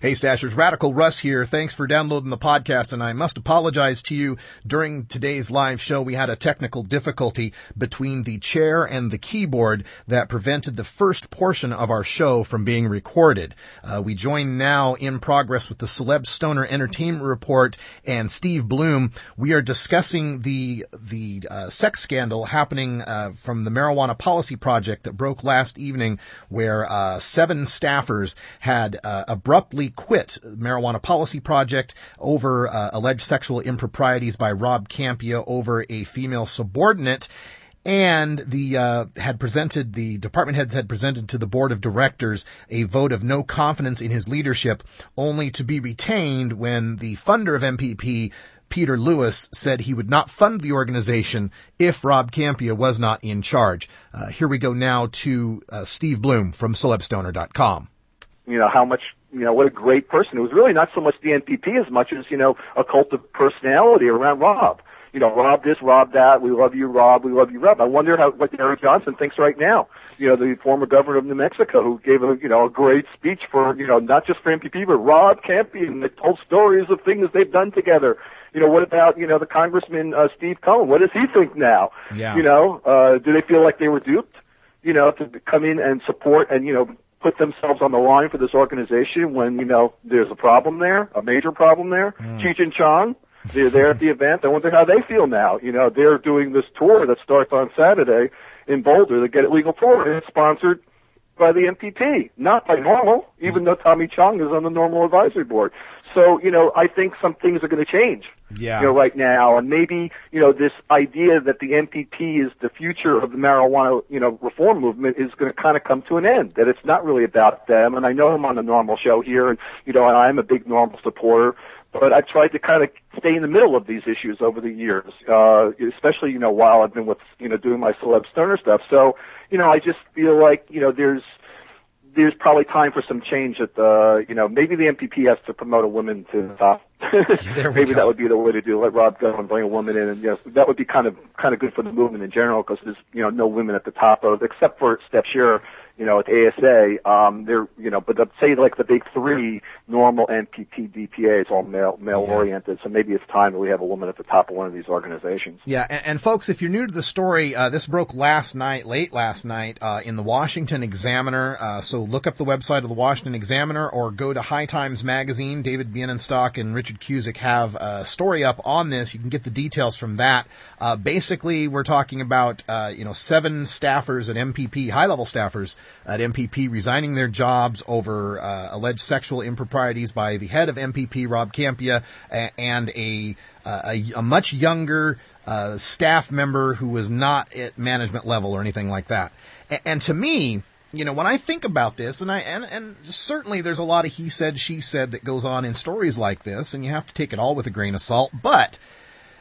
Hey, Stashers, Radical Russ here. Thanks for downloading the podcast, and I must apologize to you. During today's live show, we had a technical difficulty between the chair and the keyboard that prevented the first portion of our show from being recorded. We join now in progress with the Celeb Stoner Entertainment Report and Steve Bloom. We are discussing the sex scandal happening from the Marijuana Policy Project that broke last evening, where 7 staffers had abruptly quit Marijuana Policy Project over alleged sexual improprieties by Rob Kampia over a female subordinate. And the department heads had presented to the board of directors a vote of no confidence in his leadership, only to be retained when the funder of MPP, Peter Lewis, said he would not fund the organization if Rob Kampia was not in charge. Here we go now to Steve Bloom from celebstoner.com. How much, what a great person. It was really not so much the NPP as much as, a cult of personality around Rob. Rob this, Rob that, we love you, Rob, we love you, Rob. I wonder what Eric Johnson thinks right now. The former governor of New Mexico, who gave a great speech for, not just for MPP, but Rob Kampia, and they told stories of things they've done together. What about, the Congressman, Steve Cohen? What does he think now? Yeah. Do they feel like they were duped, to come in and support and, put themselves on the line for this organization when, there's a problem there, a major problem there? Cheech and Chong, they're there at the event. I wonder how they feel now. They're doing this tour that starts on Saturday in Boulder, the Get It Legal tour, and it's sponsored by the MPP, not by NORML, even though Tommy Chong is on the NORML advisory board. So, I think some things are going to change, right now. And maybe, this idea that the MPP is the future of the marijuana, reform movement is going to kind of come to an end, that it's not really about them. And I know I'm on the NORML show here, and, and I'm a big NORML supporter, but I've tried to kind of stay in the middle of these issues over the years, especially, while I've been with, doing my Celeb Stoner stuff. So, I just feel like, there's probably time for some change at the, maybe the MPP has to promote a woman to the top. Maybe that would be the way to do it. Let Rob go and bring a woman in, and yes, that would be kind of good for the movement in general, because there's, no women at the top of, except for Steph Shearer, at ASA, but let's say like the big 3, NORML, MPP, DPA, is all male-oriented, so maybe it's time that we have a woman at the top of one of these organizations. Yeah, and folks, if you're new to the story, this broke late last night, in the Washington Examiner, so look up the website of the Washington Examiner or go to High Times Magazine. David Bienenstock and Richard Cusick have a story up on this. You can get the details from that. Basically, we're talking about, 7 staffers at MPP, high-level staffers at MPP, resigning their jobs over alleged sexual improprieties by the head of MPP, Rob Kampia, and a much younger staff member who was not at management level or anything like that. And to me, when I think about this, and certainly there's a lot of he said, she said that goes on in stories like this, and you have to take it all with a grain of salt. But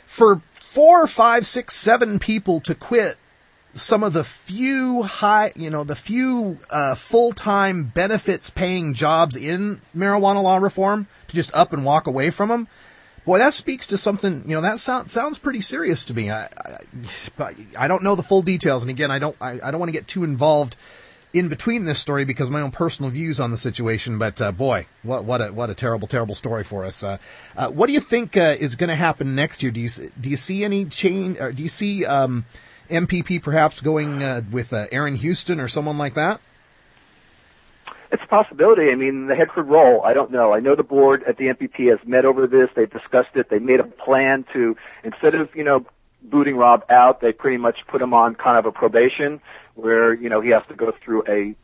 for 4, 5, 6, 7 people to quit some of the few full-time benefits paying jobs in marijuana law reform, to just up and walk away from them, boy, that speaks to something, that sounds pretty serious to me. I don't know the full details. And again, I don't want to get too involved in between this story because of my own personal views on the situation, but boy, what a terrible, terrible story for us. What do you think is going to happen next year? Do you see any change? Or do you see MPP perhaps going with Aaron Houston or someone like that? It's a possibility. I mean, the head could roll. I don't know. I know the board at the MPP has met over this. They've discussed it. They made a plan to, instead of, booting Rob out, they pretty much put him on kind of a probation where, he has to go through a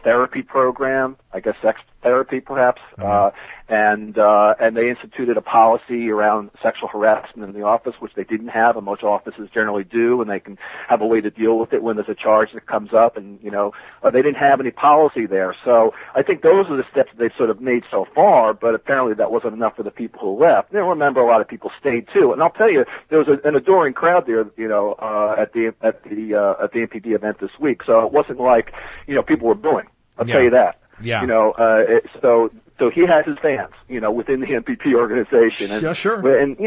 therapy program, I guess sex therapy perhaps, and they instituted a policy around sexual harassment in the office, which they didn't have, and most offices generally do, and they can have a way to deal with it when there's a charge that comes up, and, they didn't have any policy there. So I think those are the steps that they've sort of made so far, but apparently that wasn't enough for the people who left. Remember, a lot of people stayed too, and I'll tell you, there was an adoring crowd there, at the MPP event this week, so it wasn't like, people were booing. I'll tell you that. Yeah. So he has his fans, within the MPP organization. And, yeah, sure. And,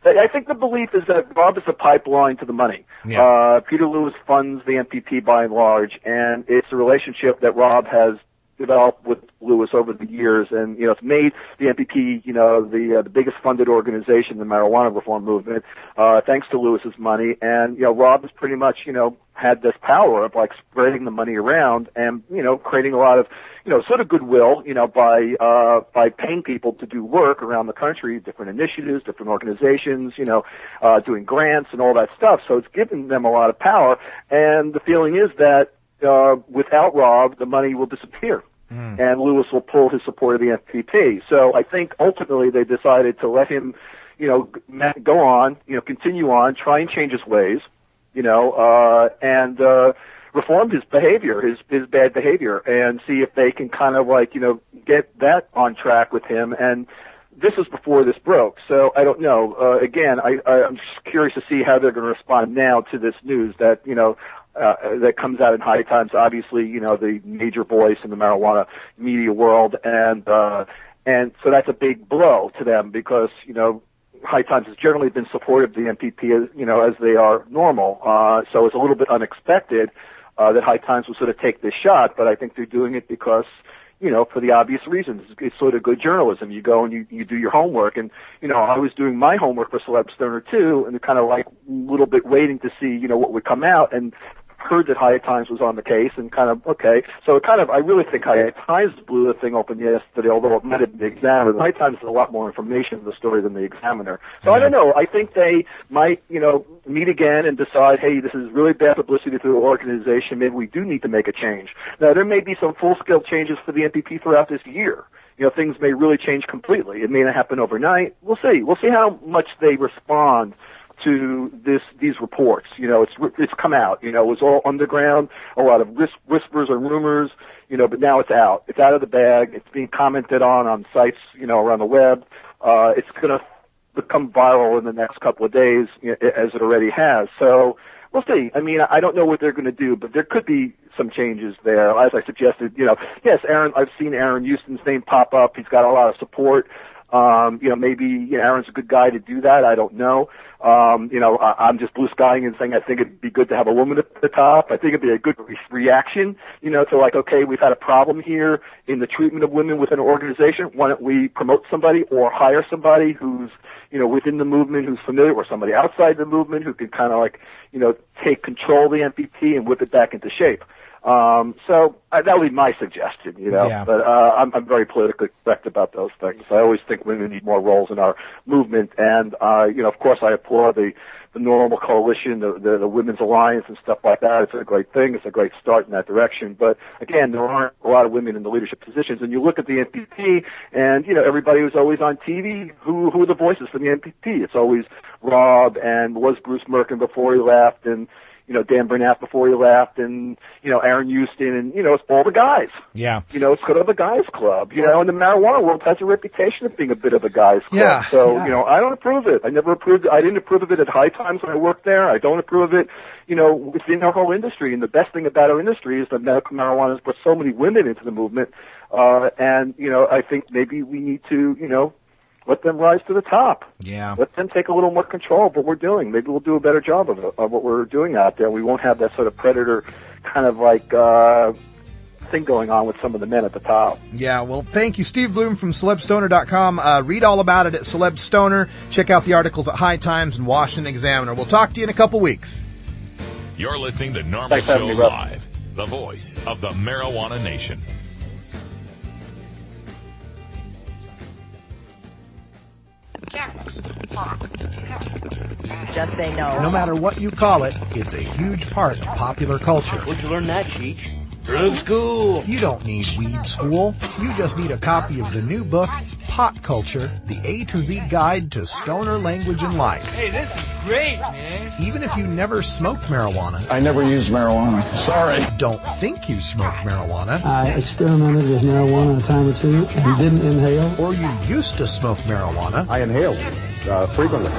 I think the belief is that Rob is the pipeline to the money. Yeah. Peter Lewis funds the MPP by and large, and it's a relationship that Rob has developed with Lewis over the years, and it's made the MPP the biggest funded organization in the marijuana reform movement thanks to Lewis's money. And Rob has pretty much had this power of like spreading the money around and creating a lot of sort of goodwill by paying people to do work around the country, different initiatives, different organizations, doing grants and all that stuff. So it's given them a lot of power, and the feeling is that without Rob, the money will disappear, and Lewis will pull his support of the MPP. So I think ultimately they decided to let him, go on, continue on, try and change his ways, and reform his behavior, his bad behavior, and see if they can kind of like, get that on track with him. And this was before this broke, so I don't know. Again, I'm just curious to see how they're going to respond now to this news that, that comes out in High Times, obviously, the major voice in the marijuana media world, and so that's a big blow to them because, High Times has generally been supportive of the MPP, as they are NORML. So it's a little bit unexpected that High Times will sort of take this shot, but I think they're doing it because, for the obvious reasons. It's sort of good journalism. You go and you do your homework, and, I was doing my homework for Celeb Stoner too, and kind of like a little bit waiting to see, what would come out, and heard that High Times was on the case, and kind of, okay. So I really think High Times blew the thing open yesterday, although it might have been the Examiner. The High Times has a lot more information in the story than the Examiner. So I don't know. I think they might, meet again and decide, hey, this is really bad publicity to the organization. Maybe we do need to make a change. Now, there may be some full-scale changes for the MPP throughout this year. Things may really change completely. It may not happen overnight. We'll see. We'll see how much they respond to these reports. It's come out. It was all underground, a lot of whispers and rumors, but now it's out. It's out of the bag. It's being commented on sites, around the web. It's going to become viral in the next couple of days, as it already has. So we'll see. I mean, I don't know what they're going to do, but there could be some changes there. As I suggested, yes, I've seen Aaron Houston's name pop up. He's got a lot of support. Maybe Aaron's a good guy to do that. I don't know. I'm just blue skying and saying I think it'd be good to have a woman at the top. I think it'd be a good reaction, to like, okay, we've had a problem here in the treatment of women within an organization. Why don't we promote somebody or hire somebody who's, within the movement, who's familiar, or somebody outside the movement who can kind of like, take control of the MPP and whip it back into shape. So that would be my suggestion, but I'm very politically correct about those things. I always think women need more roles in our movement, and of course I applaud the NORML coalition, the Women's Alliance and stuff like that. It's a great thing. It's a great start in that direction. But again, there aren't a lot of women in the leadership positions, and you look at the MPP, and everybody who's always on TV, who are the voices for the MPP? It's always Rob, and was Bruce Merkin before he left, and Dan Burnett before he left, and, Aaron Houston, and, it's all the guys. Yeah. It's sort of a guys club, and the marijuana world has a reputation of being a bit of a guys club. Yeah. So, I don't approve it. I didn't approve of it at High Times when I worked there. I don't approve of it, within our whole industry. And the best thing about our industry is that medical marijuana has brought so many women into the movement. And, I think maybe we need to, let them rise to the top. Yeah. Let them take a little more control of what we're doing. Maybe we'll do a better job of what we're doing out there. We won't have that sort of predator kind of like thing going on with some of the men at the top. Yeah, well, thank you. Steve Bloom from CelebStoner.com. Read all about it at Celeb Stoner. Check out the articles at High Times and Washington Examiner. We'll talk to you in a couple weeks. You're listening to NORML Show Live, the voice of the marijuana nation. Just say no. No matter what you call it, it's a huge part of popular culture. Where'd you learn that, Cheech? Drug school. You don't need weed school. You just need a copy of the new book, Pot Culture, the A to Z Guide to Stoner Language and Life. Hey, this is great, man. Even if you never smoked marijuana. I never used marijuana. Sorry. Don't think you smoked marijuana. I experimented with marijuana a time or two and didn't inhale. Or you used to smoke marijuana. I inhaled frequently.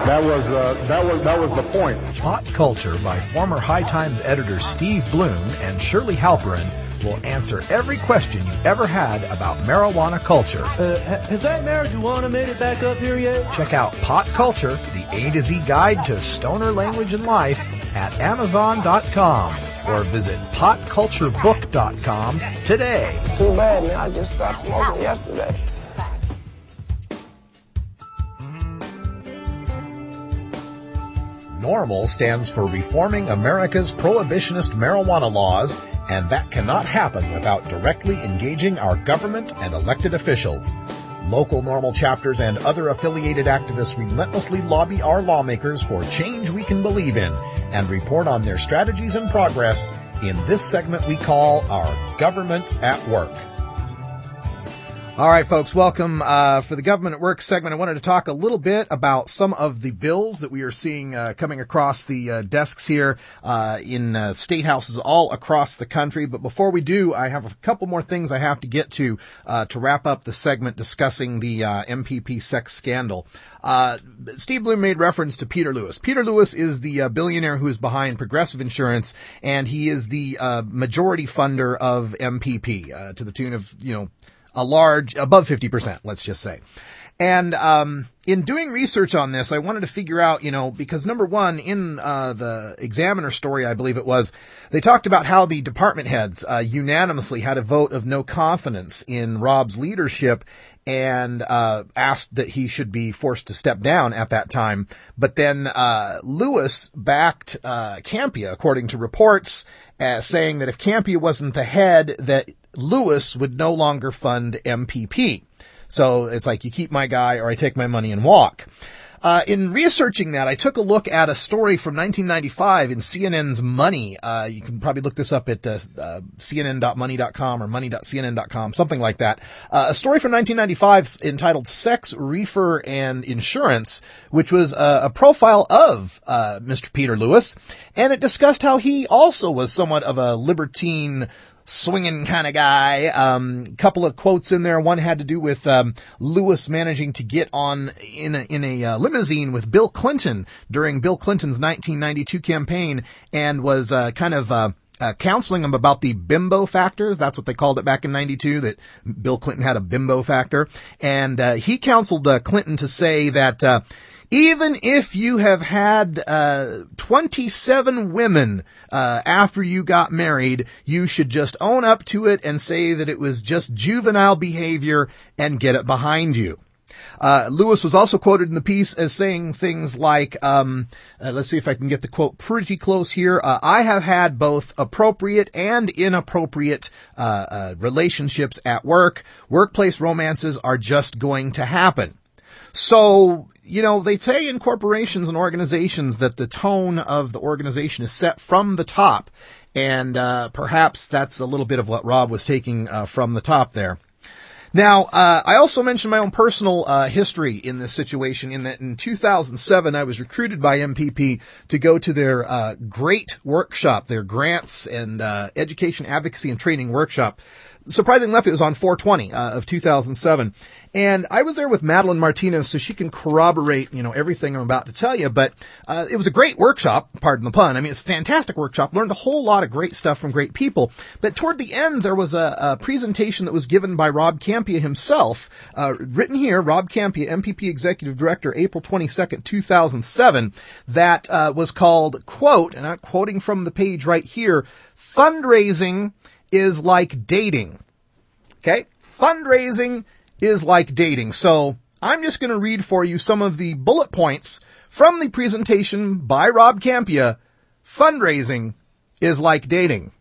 That was the point. Pot Culture by former High Times editor Steve Bloom and Shirley Halperin will answer every question you ever had about marijuana culture. Has that marijuana made it back up here yet? Check out Pot Culture, the A to Z guide to stoner language and life at Amazon.com or visit potculturebook.com today. Too bad, man. I just stopped smoking yesterday. NORML stands for Reforming America's Prohibitionist Marijuana Laws, and that cannot happen without directly engaging our government and elected officials. Local NORML chapters and other affiliated activists relentlessly lobby our lawmakers for change we can believe in and report on their strategies and progress in this segment we call our Government at Work. All right, folks, welcome for the Government at Work segment. I wanted to talk a little bit about some of the bills that we are seeing coming across the desks here in state houses all across the country. But before we do, I have a couple more things I have to get to wrap up the segment discussing the MPP sex scandal. Steve Bloom made reference to Peter Lewis. Peter Lewis is the billionaire who is behind Progressive Insurance, and he is the majority funder of MPP to the tune of, a large, above 50%, let's just say. And in doing research on this, I wanted to figure out, because number one, in the Examiner story, I believe it was, they talked about how the department heads unanimously had a vote of no confidence in Rob's leadership and asked that he should be forced to step down at that time. But then Lewis backed Kampia, according to reports, saying that if Kampia wasn't the head, that Lewis would no longer fund MPP. So it's like, you keep my guy or I take my money and walk. In researching that, I took a look at a story from 1995 in CNN's Money. You can probably look this up at cnn.money.com or money.cnn.com, something like that. A story from 1995 entitled Sex, Reefer, and Insurance, which was a profile of Mr. Peter Lewis, and it discussed how he also was somewhat of a libertine, swinging kind of guy. Couple of quotes in there. One had to do with Lewis managing to get on in a limousine with Bill Clinton during Bill Clinton's 1992 campaign, and was counseling him about the bimbo factors. That's what they called it back in 92, that Bill Clinton had a bimbo factor. And he counseled Clinton to say that even if you have had 27 women after you got married, you should just own up to it and say that it was just juvenile behavior and get it behind you. Lewis was also quoted in the piece as saying things like, let's see if I can get the quote pretty close here. I have had both appropriate and inappropriate relationships at work. Workplace romances are just going to happen. So, they say in corporations and organizations that the tone of the organization is set from the top. And perhaps that's a little bit of what Rob was taking from the top there. Now, I also mentioned my own personal history in this situation, in that in 2007, I was recruited by MPP to go to their great workshop, their grants and education advocacy and training workshop. Surprisingly enough, it was on 4/20 of 2007. And I was there with Madeline Martinez, so she can corroborate, everything I'm about to tell you. But it was a great workshop, pardon the pun. I mean, it's a fantastic workshop. Learned a whole lot of great stuff from great people. But toward the end, there was a presentation that was given by Rob Kampia himself, written here, Rob Kampia, MPP Executive Director, April 22nd, 2007, that was called, quote, and I'm quoting from the page right here, "Fundraising is like dating." Okay? Fundraising is like dating. So I'm just going to read for you some of the bullet points from the presentation by Rob Kampia. Fundraising is like dating.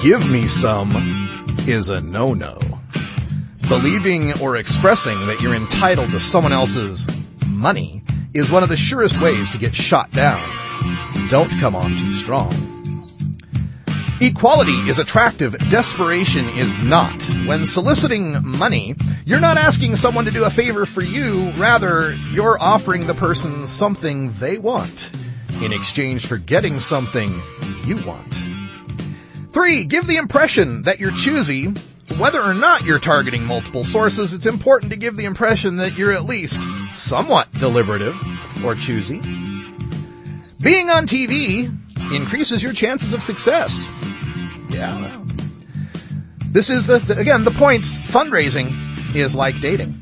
Give me some is a no-no. Believing or expressing that you're entitled to someone else's money is one of the surest ways to get shot down. Don't come on too strong. Equality is attractive, desperation is not. When soliciting money, you're not asking someone to do a favor for you, rather, you're offering the person something they want in exchange for getting something you want. 3, give the impression that you're choosy. Whether or not you're targeting multiple sources, it's important to give the impression that you're at least somewhat deliberative or choosy. Being on TV increases your chances of success. Yeah. This is, again, the points. Fundraising is like dating.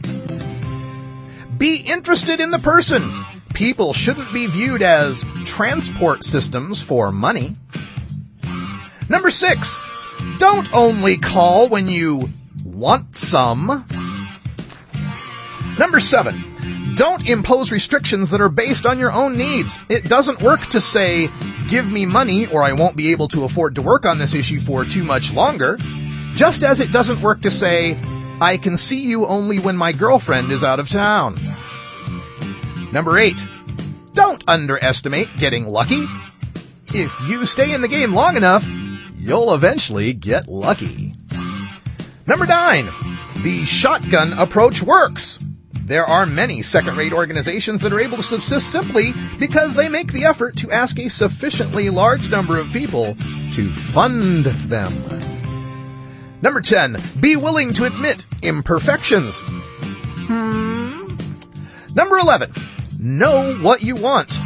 Be interested in the person. People shouldn't be viewed as transport systems for money. Number 6, don't only call when you want some. Number 7, don't impose restrictions that are based on your own needs. It doesn't work to say, give me money or I won't be able to afford to work on this issue for too much longer. Just as it doesn't work to say, I can see you only when my girlfriend is out of town. Number 8, don't underestimate getting lucky. If you stay in the game long enough, you'll eventually get lucky. Number 9, the shotgun approach works. There are many second-rate organizations that are able to subsist simply because they make the effort to ask a sufficiently large number of people to fund them. Number 10, be willing to admit imperfections. Number 11, know what you want.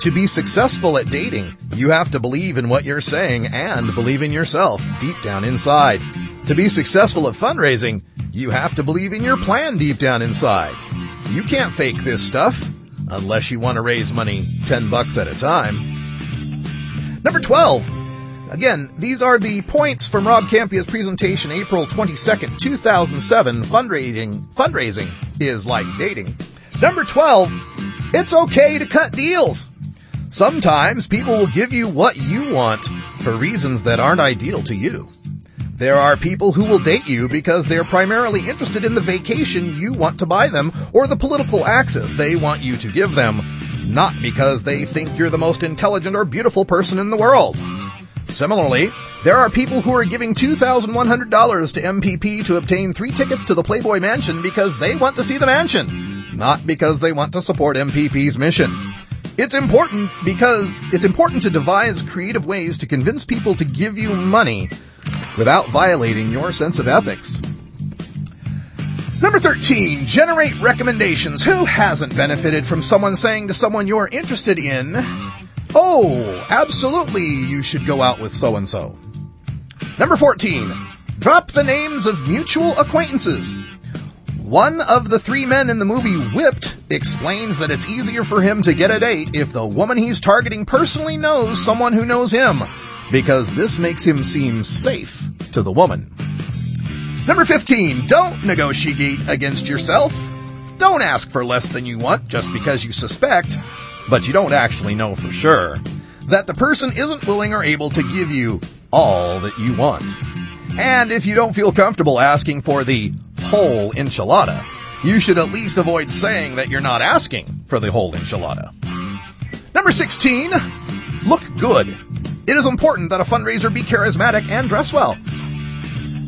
To be successful at dating, you have to believe in what you're saying and believe in yourself deep down inside. To be successful at fundraising, you have to believe in your plan deep down inside. You can't fake this stuff unless you want to raise money $10 at a time. Number 12. Again, these are the points from Rob Kampia's presentation, April 22nd, 2007, Fundraising is like dating. Number 12, it's okay to cut deals. Sometimes people will give you what you want for reasons that aren't ideal to you. There are people who will date you because they're primarily interested in the vacation you want to buy them or the political access they want you to give them, not because they think you're the most intelligent or beautiful person in the world. Similarly, there are people who are giving $2,100 to MPP to obtain 3 tickets to the Playboy Mansion because they want to see the mansion, not because they want to support MPP's mission. It's important to devise creative ways to convince people to give you money without violating your sense of ethics. Number 13, generate recommendations. Who hasn't benefited from someone saying to someone you're interested in, oh, absolutely, you should go out with so-and-so. Number 14, drop the names of mutual acquaintances. One of the 3 men in the movie Whipped explains that it's easier for him to get a date if the woman he's targeting personally knows someone who knows him, because this makes him seem safe to the woman. Number 15, don't negotiate against yourself. Don't ask for less than you want just because you suspect, but you don't actually know for sure, that the person isn't willing or able to give you all that you want. And if you don't feel comfortable asking for the whole enchilada, you should at least avoid saying that you're not asking for the whole enchilada. Number 16, look good. It is important that a fundraiser be charismatic and dress well.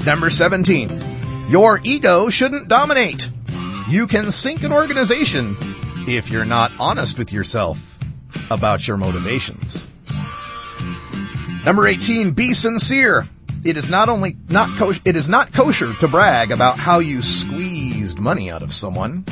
Number 17, your ego shouldn't dominate. You can sink an organization if you're not honest with yourself about your motivations. Number 18, be sincere. It is not kosher to brag about how you squeezed money out of someone.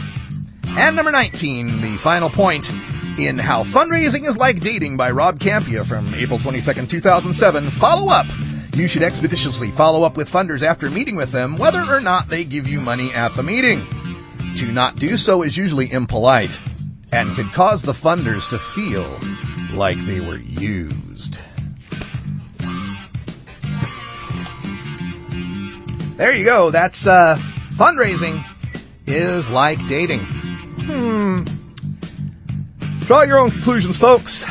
And number 19, the final point in How Fundraising is Like Dating by Rob Kampia from April 22nd, 2007, follow up. You should expeditiously follow up with funders after meeting with them, whether or not they give you money at the meeting. To not do so is usually impolite and could cause the funders to feel like they were used. There you go. That's fundraising is like dating. Draw your own conclusions, folks.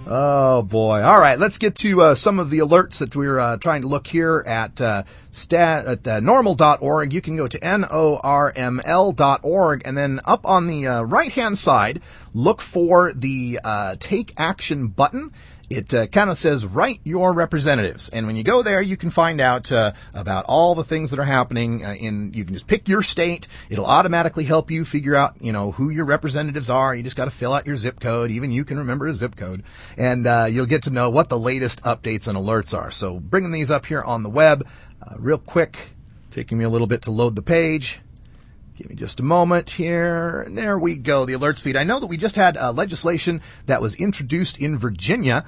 Oh, boy. All right, let's get to some of the alerts that we're trying to look here at NORML.org. You can go to NORML.org, and then up on the right-hand side, look for the Take Action button. It kind of says, write your representatives. And when you go there, you can find out about all the things that are happening. You can just pick your state. It'll automatically help you figure out, who your representatives are. You just got to fill out your zip code. Even you can remember a zip code. And you'll get to know what the latest updates and alerts are. So bringing these up here on the web real quick, taking me a little bit to load the page. Give me just a moment here. There we go, the alerts feed. I know that we just had legislation that was introduced in Virginia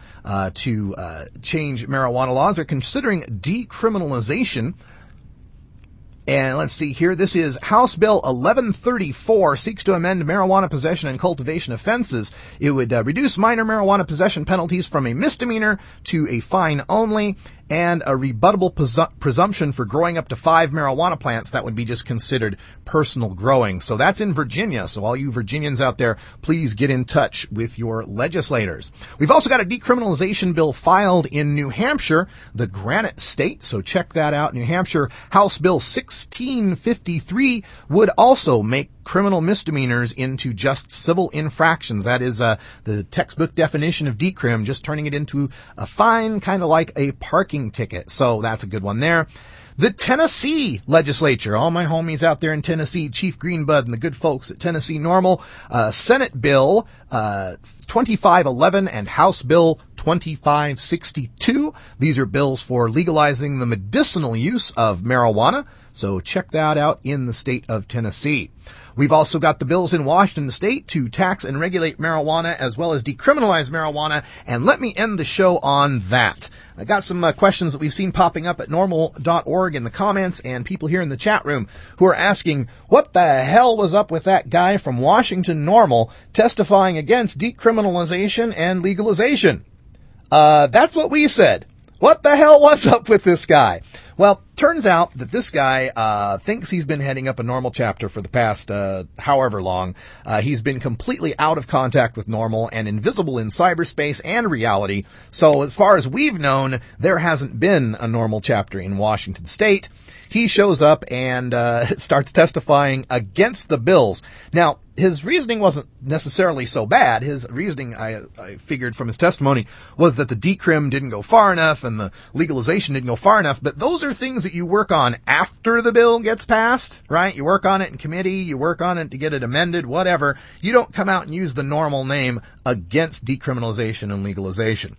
to change marijuana laws. They're considering decriminalization. And let's see here. This is House Bill 1134, seeks to amend marijuana possession and cultivation offenses. It would reduce minor marijuana possession penalties from a misdemeanor to a fine only, and a rebuttable presumption for growing up to 5 marijuana plants that would be just considered personal growing. So that's in Virginia. So all you Virginians out there, please get in touch with your legislators. We've also got a decriminalization bill filed in New Hampshire, the Granite State. So check that out. New Hampshire House Bill 1653 would also make criminal misdemeanors into just civil infractions. That is the textbook definition of decrim, just turning it into a fine, kind of like a parking ticket. So that's a good one there. The Tennessee legislature, all my homies out there in Tennessee, Chief Greenbud and the good folks at Tennessee NORML, Senate Bill 2511 and House Bill 2562. These are bills for legalizing the medicinal use of marijuana. So check that out in the state of Tennessee. We've also got the bills in Washington state to tax and regulate marijuana as well as decriminalize marijuana. And let me end the show on that. I got some questions that we've seen popping up at NORML.org in the comments and people here in the chat room who are asking, what the hell was up with that guy from Washington NORML testifying against decriminalization and legalization? That's what we said. What the hell was up with this guy? Well, turns out that this guy thinks he's been heading up a NORML chapter for the past however long. He's been completely out of contact with NORML and invisible in cyberspace and reality. So as far as we've known, there hasn't been a NORML chapter in Washington state. He shows up and starts testifying against the bills. Now, his reasoning wasn't necessarily so bad. His reasoning, I figured from his testimony, was that the decrim didn't go far enough and the legalization didn't go far enough. But those are things that you work on after the bill gets passed, right? You work on it in committee, you work on it to get it amended, whatever. You don't come out and use the NORML name against decriminalization and legalization.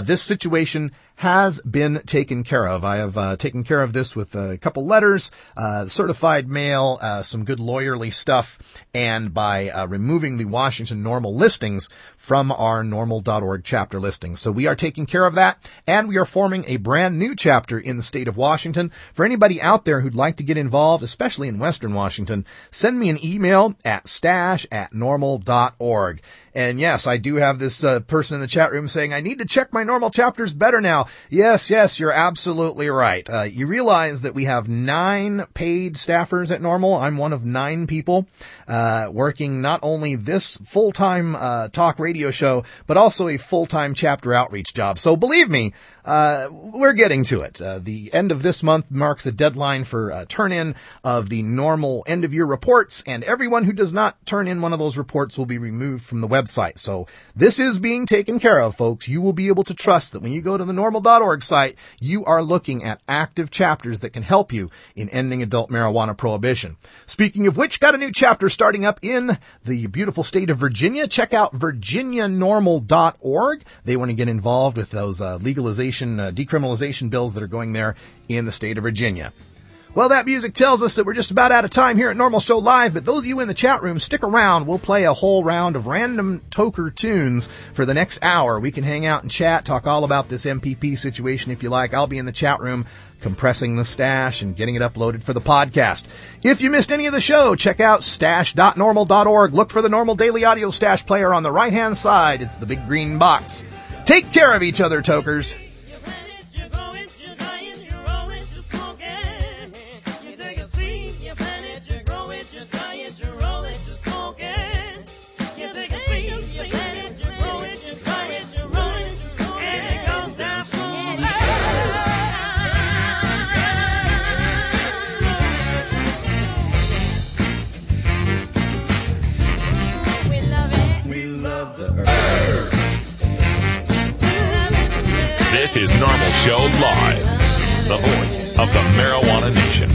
This situation has been taken care of. I have taken care of this with a couple letters, certified mail, some good lawyerly stuff, and by removing the Washington NORML listings from our NORML.org chapter listings. So we are taking care of that, and we are forming a brand new chapter in the state of Washington. For anybody out there who'd like to get involved, especially in Western Washington, send me an email at stash@norml.org. And yes, I do have this person in the chat room saying, I need to check my NORML chapters better now. Yes, you're absolutely right. You realize that we have 9 paid staffers at NORML. I'm one of 9 people working not only this full-time talk radio show, but also a full-time chapter outreach job. So believe me, we're getting to it. The end of this month marks a deadline for turn-in of the NORML end-of-year reports, and everyone who does not turn in one of those reports will be removed from the website. So this is being taken care of, folks. You will be able to trust that when you go to the NORML.org site, you are looking at active chapters that can help you in ending adult marijuana prohibition. Speaking of which, got a new chapter starting up in the beautiful state of Virginia. Check out virginianormal.org. They want to get involved with those decriminalization bills that are going there in the state of Virginia. Well, that music tells us that we're just about out of time here at NORML Show Live, but those of you in the chat room, stick around. We'll play a whole round of random toker tunes for the next hour. We can hang out and chat, talk all about this MPP situation if you like. I'll be in the chat room compressing the stash and getting it uploaded for the podcast. If you missed any of the show, check out stash.norml.org. Look for the NORML Daily Audio Stash player on the right-hand side. It's the big green box. Take care of each other, tokers. This is NORML Show Live, the voice of the Marijuana Nation.